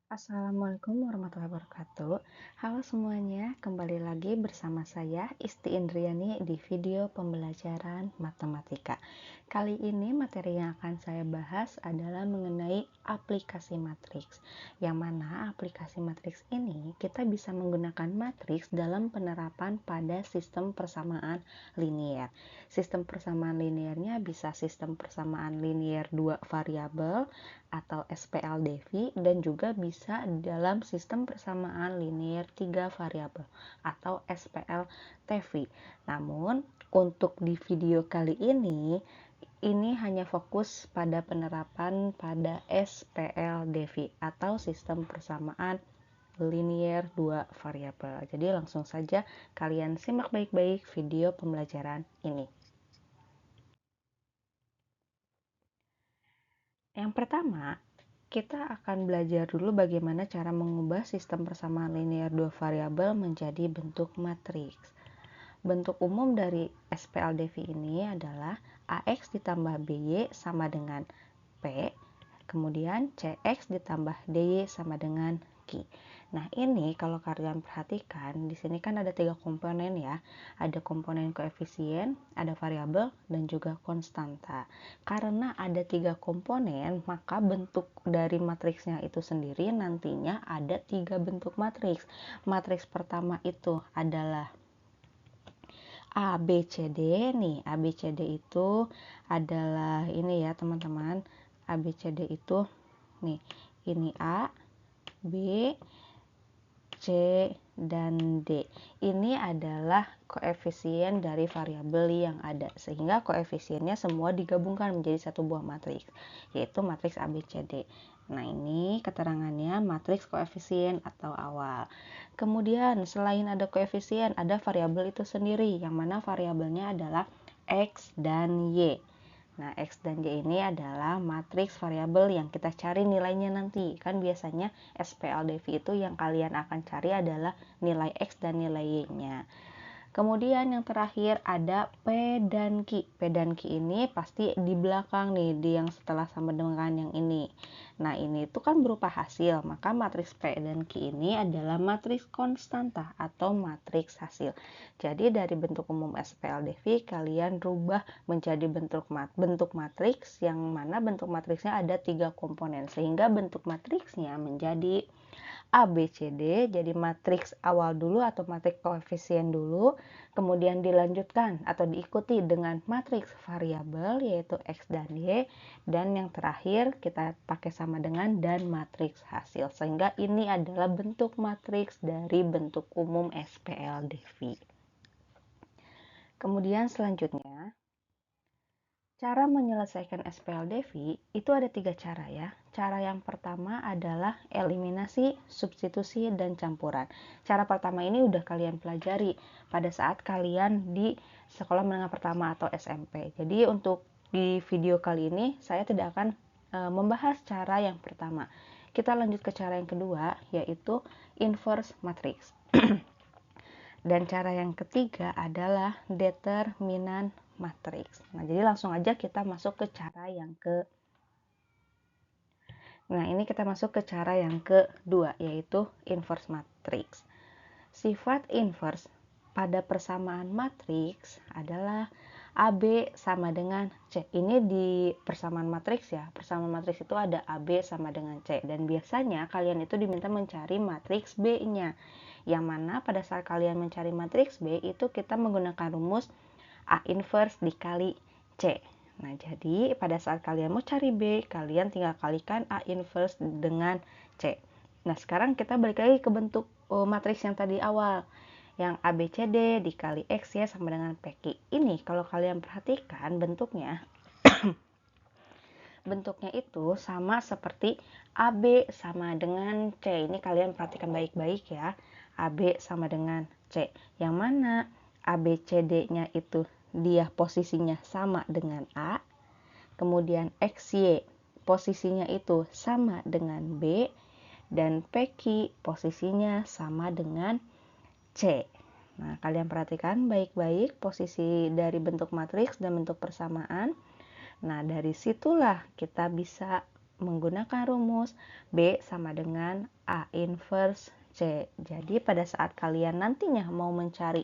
Assalamualaikum warahmatullahi wabarakatuh. Halo semuanya, kembali lagi bersama saya Isti Indriani di video pembelajaran matematika. Kali ini materi yang akan saya bahas adalah mengenai aplikasi matriks. Yang mana aplikasi matriks ini kita bisa menggunakan matriks dalam penerapan pada sistem persamaan linier. Sistem persamaan liniernya bisa sistem persamaan linier dua variabel atau SPLDV dan juga bisa dalam sistem persamaan linier 3 variabel atau SPLTV. Namun, untuk di video kali ini hanya fokus pada penerapan pada SPLDV atau sistem persamaan linier 2 variabel. Jadi langsung saja kalian simak baik-baik video pembelajaran ini. Yang pertama, kita akan belajar dulu bagaimana cara mengubah sistem persamaan linier dua variabel menjadi bentuk matriks. Bentuk umum dari SPLDV ini adalah AX ditambah BY sama dengan P, kemudian CX ditambah DY sama dengan Q. Nah, ini kalau kalian perhatikan, di sini kan ada 3 komponen ya. Ada komponen koefisien, ada variabel, dan juga konstanta. Karena ada 3 komponen, maka bentuk dari matriksnya itu sendiri nantinya ada 3 bentuk matriks. Matriks pertama itu adalah A, B, C, D. Nih, A, B, C, D itu adalah ini ya teman-teman. A, B, C, D itu nih, ini A, B, C, dan D. Ini adalah koefisien dari variabel yang ada, sehingga koefisiennya semua digabungkan menjadi satu buah matriks, yaitu matriks ABCD. Nah, ini keterangannya matriks koefisien atau awal. Kemudian, selain ada koefisien, ada variabel itu sendiri, yang mana variabelnya adalah X dan Y. Nah, X dan Y ini adalah matriks variabel yang kita cari nilainya nanti. Kan biasanya SPLDV itu yang kalian akan cari adalah nilai X dan nilai Y-nya. Kemudian yang terakhir ada P dan Q. P dan Q ini pasti di belakang nih, di yang setelah sama dengan yang ini. Nah, ini tuh kan berupa hasil, maka matriks P dan Q ini adalah matriks konstanta atau matriks hasil. Jadi dari bentuk umum SPLDV kalian rubah menjadi bentuk matriks yang mana bentuk matriksnya ada 3 komponen, sehingga bentuk matriksnya menjadi A, B, C, D, jadi matriks awal dulu atau matriks koefisien dulu, kemudian dilanjutkan atau diikuti dengan matriks variabel yaitu X dan Y, dan yang terakhir kita pakai sama dengan dan matriks hasil, sehingga ini adalah bentuk matriks dari bentuk umum SPLDV. Kemudian selanjutnya, cara menyelesaikan SPLDV itu ada 3 cara ya. Cara yang pertama adalah eliminasi, substitusi, dan campuran. Cara pertama ini udah kalian pelajari pada saat kalian di sekolah menengah pertama atau SMP. Jadi untuk di video kali ini saya tidak akan membahas cara yang pertama. Kita lanjut ke cara yang kedua, yaitu inverse matrix. Dan cara yang ketiga adalah determinan matriks. Nah, jadi langsung aja kita masuk ke cara yang Nah, ini kita masuk ke cara yang kedua, yaitu inverse matrix. Sifat inverse pada persamaan matriks adalah AB sama dengan C. Ini di persamaan matriks ya. Persamaan matriks itu ada AB sama dengan C. Dan biasanya kalian itu diminta mencari matriks B-nya. Yang mana pada saat kalian mencari matriks B itu kita menggunakan rumus A inverse dikali C. Nah, jadi pada saat kalian mau cari B, kalian tinggal kalikan A inverse dengan C. Nah, sekarang kita balik lagi ke bentuk matriks yang tadi awal. Yang ABCD dikali X ya sama dengan PQ. Ini kalau kalian perhatikan bentuknya, bentuknya itu sama seperti AB sama dengan C. Ini kalian perhatikan baik-baik ya. AB sama dengan C. Yang mana ABCD-nya itu dia posisinya sama dengan A, kemudian XY posisinya itu sama dengan B, dan PQ posisinya sama dengan C. Nah, kalian perhatikan baik-baik posisi dari bentuk matriks dan bentuk persamaan. Nah, dari situlah kita bisa menggunakan rumus B sama dengan A inverse C. Jadi pada saat kalian nantinya mau mencari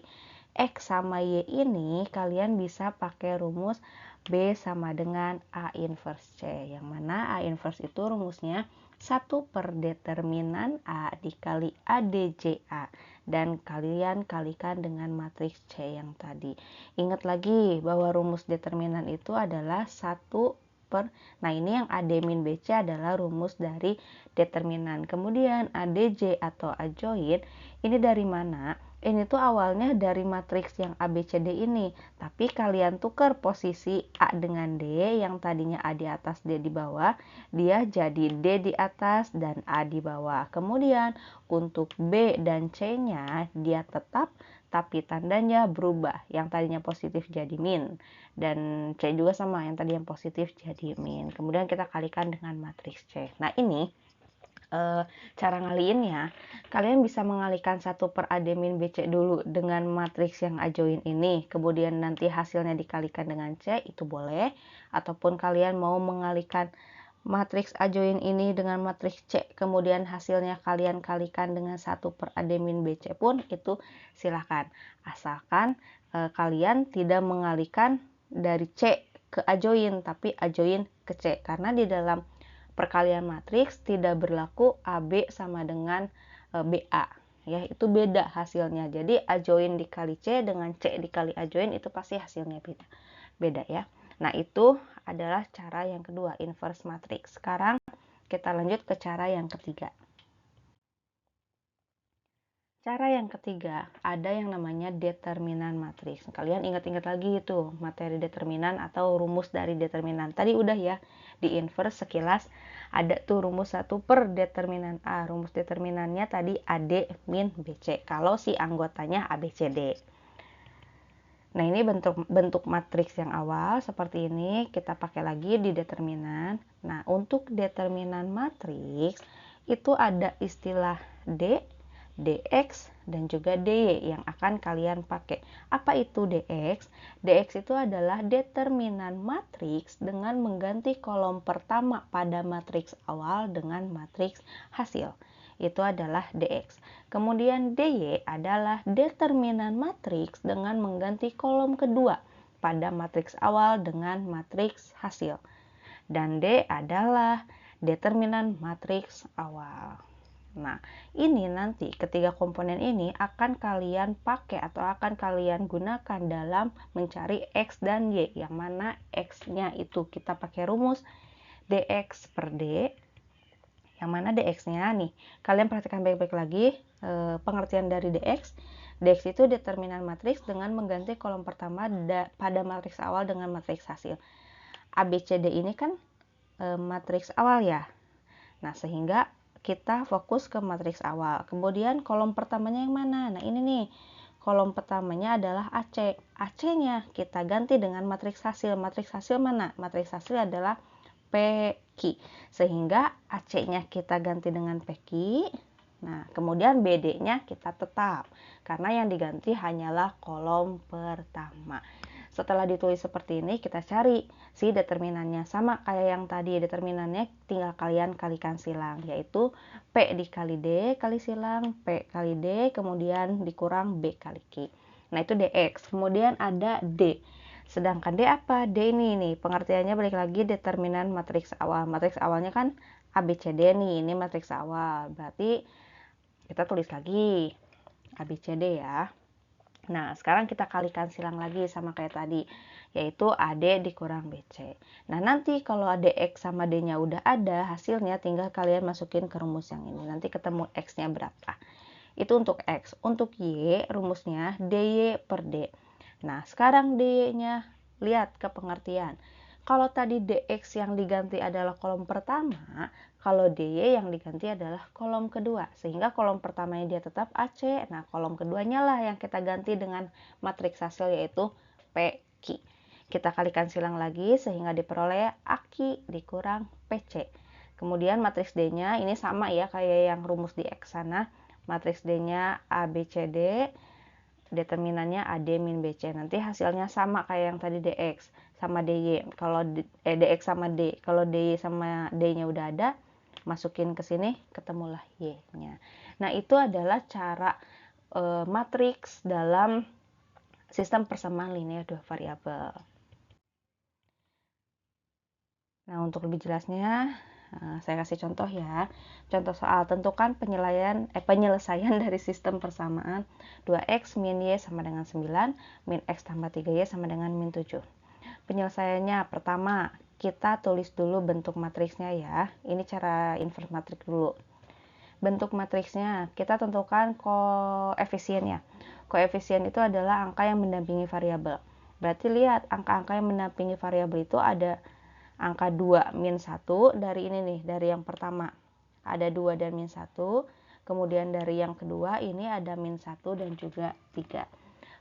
X sama Y ini, kalian bisa pakai rumus B sama dengan A inverse C. Yang mana A inverse itu rumusnya 1 per determinan A dikali ADJA. Dan kalian kalikan dengan matriks C yang tadi. Ingat lagi bahwa rumus determinan itu adalah 1 per, nah ini yang AD min BC adalah rumus dari determinan. Kemudian ADJ atau adjoint ini dari mana? Ini tuh awalnya dari matriks yang ABCD ini, tapi kalian tukar posisi A dengan D, yang tadinya A di atas D di bawah, dia jadi D di atas dan A di bawah. Kemudian untuk B dan C-nya dia tetap, tapi tandanya berubah, yang tadinya positif jadi min, dan C juga sama, yang tadi yang positif jadi min. Kemudian kita kalikan dengan matriks C. Nah ini cara ngaliinnya, kalian bisa mengalihkan 1 per AD min BC dulu dengan matriks yang adjoint ini, kemudian nanti hasilnya dikalikan dengan C, itu boleh. Ataupun kalian mau mengalihkan matriks adjoint ini dengan matriks C, kemudian hasilnya kalian kalikan dengan 1 per AD min BC pun, itu silahkan. Asalkan kalian tidak mengalihkan dari C ke adjoint, tapi adjoint ke C, karena di dalam perkalian matriks tidak berlaku AB sama dengan BA, ya itu beda hasilnya. Jadi adjoint dikali C dengan C dikali adjoint itu pasti hasilnya beda ya. Nah itu adalah cara yang kedua, inverse matrix. Sekarang kita lanjut ke cara yang ketiga. Cara yang ketiga, ada yang namanya determinan matriks. Kalian ingat-ingat lagi itu materi determinan atau rumus dari determinan. Tadi udah ya, di inverse sekilas ada tuh rumus 1 per determinan A. Rumus determinannya tadi AD min BC. Kalau si anggotanya ABCD. Nah ini bentuk matriks yang awal seperti ini. Kita pakai lagi di determinan. Nah untuk determinan matriks itu ada istilah D, dx, dan juga dy yang akan kalian pakai. Apa itu dx? Dx itu adalah determinan matriks dengan mengganti kolom pertama pada matriks awal dengan matriks hasil. Itu adalah dx. Kemudian dy adalah determinan matriks dengan mengganti kolom kedua pada matriks awal dengan matriks hasil. Dan D adalah determinan matriks awal. Nah, ini nanti ketiga komponen ini akan kalian pakai atau akan kalian gunakan dalam mencari X dan Y, yang mana X-nya itu kita pakai rumus dx per D, yang mana dx-nya nih, kalian perhatikan baik-baik lagi pengertian dari dx. Dx itu determinan matriks dengan mengganti kolom pertama pada matriks awal dengan matriks hasil. ABCD ini kan matriks awal ya. Nah, sehingga kita fokus ke matriks awal. Kemudian kolom pertamanya yang mana? Nah ini nih, kolom pertamanya adalah AC. AC-nya kita ganti dengan matriks hasil. Matriks hasil mana? Matriks hasil adalah PQ. Sehingga AC-nya kita ganti dengan PQ. Nah, kemudian BD-nya kita tetap. Karena yang diganti hanyalah kolom pertama. Setelah ditulis seperti ini, kita cari si determinannya. Sama kayak yang tadi, determinannya tinggal kalian kalikan silang, yaitu P dikali D kali silang, P kali D, kemudian dikurang B kali Q. Nah itu dx. Kemudian ada D. Sedangkan D apa? D ini pengertiannya balik lagi determinan matriks awal. Matriks awalnya kan ABCD nih, ini matriks awal. Berarti kita tulis lagi ABCD ya. Nah, sekarang kita kalikan silang lagi sama kayak tadi, yaitu AD dikurang BC. Nah, nanti kalau ADX sama D-nya udah ada, hasilnya tinggal kalian masukin ke rumus yang ini. Nanti ketemu X-nya berapa. Itu untuk X. Untuk Y, rumusnya DY per D. Nah, sekarang DY-nya lihat ke pengertian. Kalau tadi DX yang diganti adalah kolom pertama, kalau DY yang diganti adalah kolom kedua. Sehingga kolom pertamanya dia tetap AC. Nah, kolom keduanya lah yang kita ganti dengan matriks hasil yaitu PQ. Kita kalikan silang lagi sehingga diperoleh AQ dikurang PC. Kemudian matriks D-nya ini sama ya kayak yang rumus di X sana. Matriks D-nya ABCD, determinannya AD min BC. Nanti hasilnya sama kayak yang tadi DX. sama DY. Kalau DX sama D, kalau DY sama D-nya udah ada, masukin ke sini, ketemulah Y-nya. Nah, itu adalah cara matriks dalam sistem persamaan linear dua variabel. Nah, untuk lebih jelasnya, saya kasih contoh ya. Contoh soal tentukan penyelesaian dari sistem persamaan 2x min y sama dengan 9, min x tambah 3y sama dengan min 7. Penyelesaiannya pertama, kita tulis dulu bentuk matriksnya ya. Ini cara inverse matriks dulu. Bentuk matriksnya, kita tentukan koefisiennya. Koefisien itu adalah angka yang mendampingi variabel. Berarti lihat, angka-angka yang mendampingi variabel itu ada angka 2 min 1 dari ini nih, dari yang pertama. Ada 2 dan min 1. Kemudian dari yang kedua ini ada min 1 dan juga 3.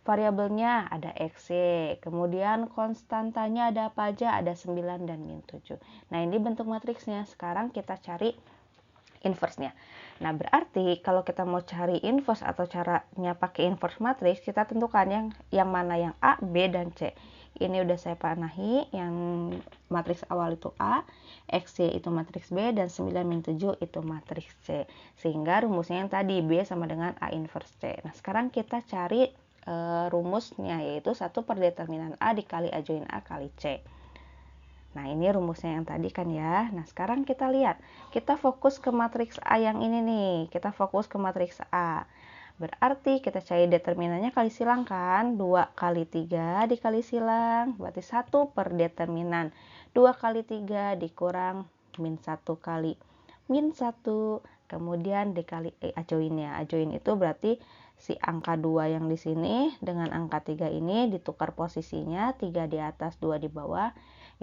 Variabelnya ada x, y. Kemudian konstantanya ada apa aja? Ada 9 dan min 7. Nah, ini bentuk matriksnya. Sekarang kita cari inverse-nya. Nah, berarti kalau kita mau cari inverse atau caranya pakai inverse matriks, kita tentukan yang mana yang A, B, dan C. Ini udah saya panahi, yang matriks awal itu A, XY itu matriks B, dan 9 min 7 itu matriks C. Sehingga rumusnya yang tadi, B sama dengan A inverse C. Nah, sekarang kita cari rumusnya, yaitu 1 per determinan A dikali A join A kali C. Nah, ini rumusnya yang tadi kan ya. Nah, sekarang kita lihat. Kita fokus ke matriks A yang ini nih. Kita fokus ke matriks A. Berarti kita cari determinannya kali silang kan. 2 kali 3 dikali silang. Berarti 1 per determinan. 2 kali 3 dikurang min 1 kali min 1. Kemudian dikali A-join-nya. A-join itu berarti si angka 2 yang di sini dengan angka 3 ini ditukar posisinya. 3 di atas, 2 di bawah.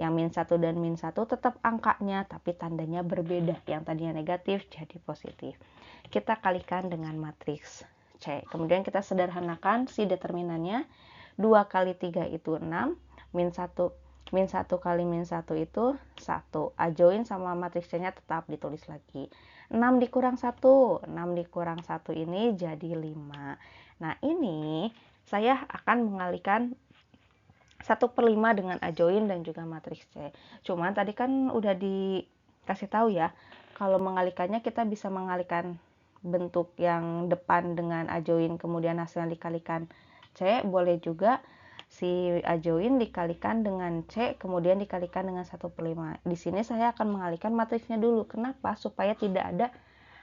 Yang min 1 dan min 1 tetap angkanya, tapi tandanya berbeda. Yang tadinya negatif jadi positif. Kita kalikan dengan matriks C. Kemudian kita sederhanakan si determinannya. 2 kali 3 itu 6. Min 1 kali min 1 itu 1. A-join sama matriks C-nya tetap ditulis lagi. 6 dikurang 1. 6 dikurang 1 ini jadi 5. Nah, ini saya akan mengalihkan 1/5 dengan A-join dan juga matriks C. Cuman tadi kan udah dikasih tahu ya, kalau mengalihkannya kita bisa mengalihkan bentuk yang depan dengan A-join kemudian hasilnya dikalikan C, boleh juga si A-join dikalikan dengan C kemudian dikalikan dengan 1/5. Di sini saya akan mengalihkan matriksnya dulu. Kenapa? Supaya tidak ada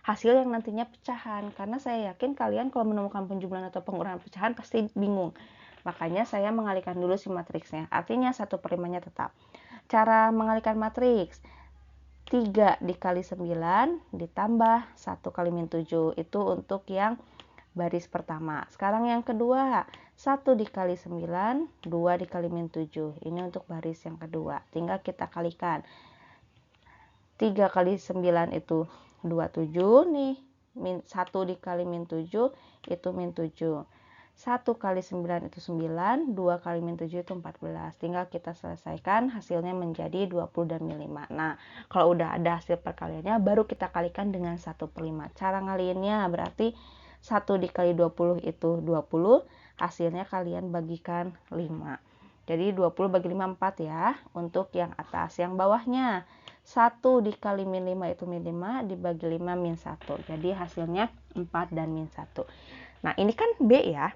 hasil yang nantinya pecahan. Karena saya yakin kalian kalau menemukan penjumlahan atau pengurangan pecahan pasti bingung. Makanya saya mengalihkan dulu si matriksnya. Artinya 1/5-nya tetap. Cara mengalihkan matriks. 3 dikali 9 ditambah 1 kali min 7. Itu untuk yang baris pertama. Sekarang yang kedua. 1 dikali 9, 2 dikali min 7. Ini untuk baris yang kedua. Tinggal kita kalikan. 3 kali 9 itu 27 nih. 1 dikali min 7 itu min 7. 1 kali 9 itu 9, 2 kali min 7 itu 14. Tinggal kita selesaikan, hasilnya menjadi 20 dan min 5. Nah, kalau udah ada hasil perkaliannya, baru kita kalikan dengan 1/5. Cara ngaliinnya berarti 1 dikali 20 itu 20, hasilnya kalian bagikan 5. Jadi 20 bagi 5, 4 ya, untuk yang atas. Yang bawahnya, 1 dikali min 5 itu min 5, dibagi 5 min 1. Jadi hasilnya 4 dan min 1. Nah, ini kan B ya.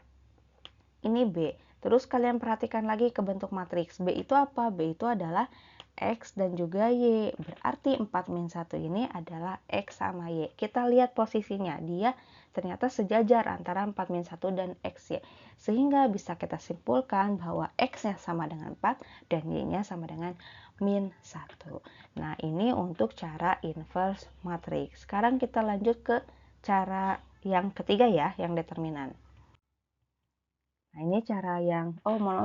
Ini B. Terus kalian perhatikan lagi ke bentuk matriks. B itu apa? B itu adalah X dan juga Y. Berarti 4 min 1 ini adalah X sama Y. Kita lihat posisinya. Dia ternyata sejajar antara 4 min 1 dan XY. Sehingga bisa kita simpulkan bahwa X-nya sama dengan 4 dan Y-nya sama dengan min 1. Nah, ini untuk cara inverse matriks. Sekarang kita lanjut ke cara yang ketiga ya, yang determinan. Nah, ini cara yang,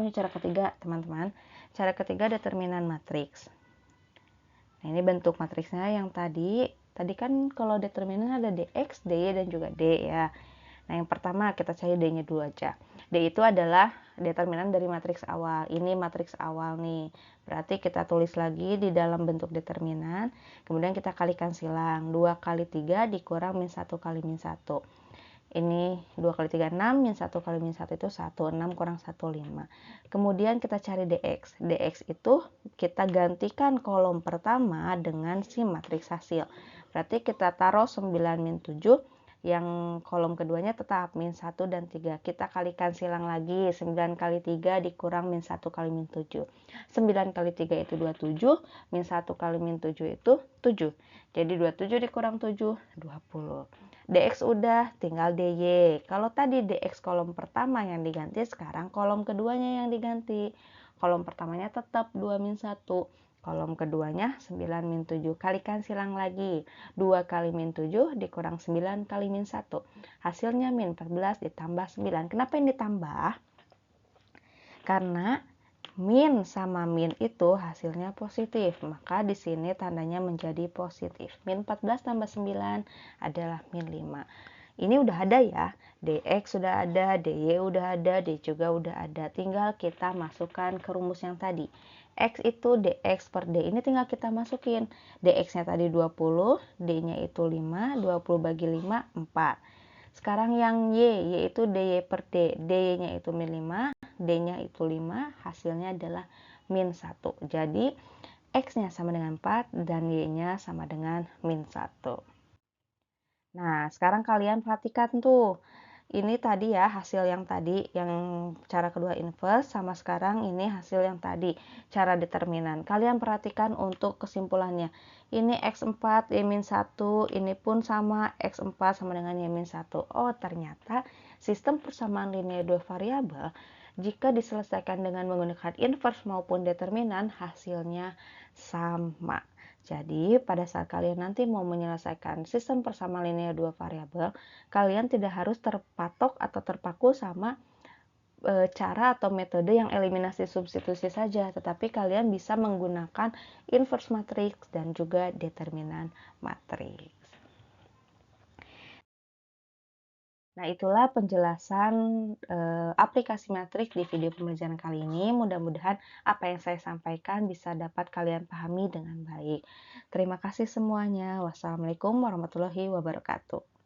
cara ketiga teman-teman. Cara ketiga determinan matriks. Nah, ini bentuk matriksnya yang tadi kan kalau determinan ada DX, DY, dan juga D ya. Nah, yang pertama kita cari D-nya dulu aja. D itu adalah determinan dari matriks awal. Ini matriks awal nih. Berarti kita tulis lagi di dalam bentuk determinan. Kemudian kita kalikan silang. 2 kali 3 dikurang min 1 kali min 1. Ini 2 kali 3, 6, min 1 kali min 1 itu 1, 6 kurang 1, 5. Kemudian kita cari dx. Dx itu kita gantikan kolom pertama dengan si matriks hasil. Berarti kita taruh 9 min 7, yang kolom keduanya tetap min 1 dan 3. Kita kalikan silang lagi, 9 kali 3 dikurang min 1 kali min 7. 9 kali 3 itu 27, min 1 kali min 7 itu 7. Jadi 27 dikurang 7, 20. dx udah, tinggal dy. Kalau tadi dx kolom pertama yang diganti, sekarang kolom keduanya yang diganti. Kolom pertamanya tetap 2 min 1. Kolom keduanya 9 min 7. Kalikan silang lagi. 2 kali min 7 dikurang 9 kali min 1. Hasilnya min 14 ditambah 9. Kenapa ini ditambah? Karena min sama min itu hasilnya positif, maka di sini tandanya menjadi positif. Min 14 tambah 9 adalah min 5. Ini udah ada ya, dx sudah ada, dy udah ada, d juga udah ada. Tinggal kita masukkan ke rumus yang tadi. X itu dx per d, ini tinggal kita masukin. Dx-nya tadi 20, d-nya itu 5, 20 bagi 5, 4. Sekarang yang y, yaitu dy per d. dy-nya itu min 5, d-nya itu 5, hasilnya adalah min 1. Jadi x-nya sama dengan 4 dan y-nya sama dengan min 1. Nah, sekarang kalian perhatikan tuh. Ini tadi ya hasil yang tadi, yang cara kedua inverse, sama sekarang ini hasil yang tadi, cara determinan. Kalian perhatikan untuk kesimpulannya. Ini x4, y-1, ini pun sama, x4 sama dengan y-1. Oh, ternyata sistem persamaan linear dua variabel, jika diselesaikan dengan menggunakan inverse maupun determinan, hasilnya sama. Jadi, pada saat kalian nanti mau menyelesaikan sistem persamaan linear dua variabel, kalian tidak harus terpatok atau terpaku sama cara atau metode yang eliminasi substitusi saja, tetapi kalian bisa menggunakan inverse matrix dan juga determinan matrix. Nah, itulah penjelasan aplikasi matriks di video pembelajaran kali ini. Mudah-mudahan apa yang saya sampaikan bisa dapat kalian pahami dengan baik. Terima kasih semuanya. Wassalamualaikum warahmatullahi wabarakatuh.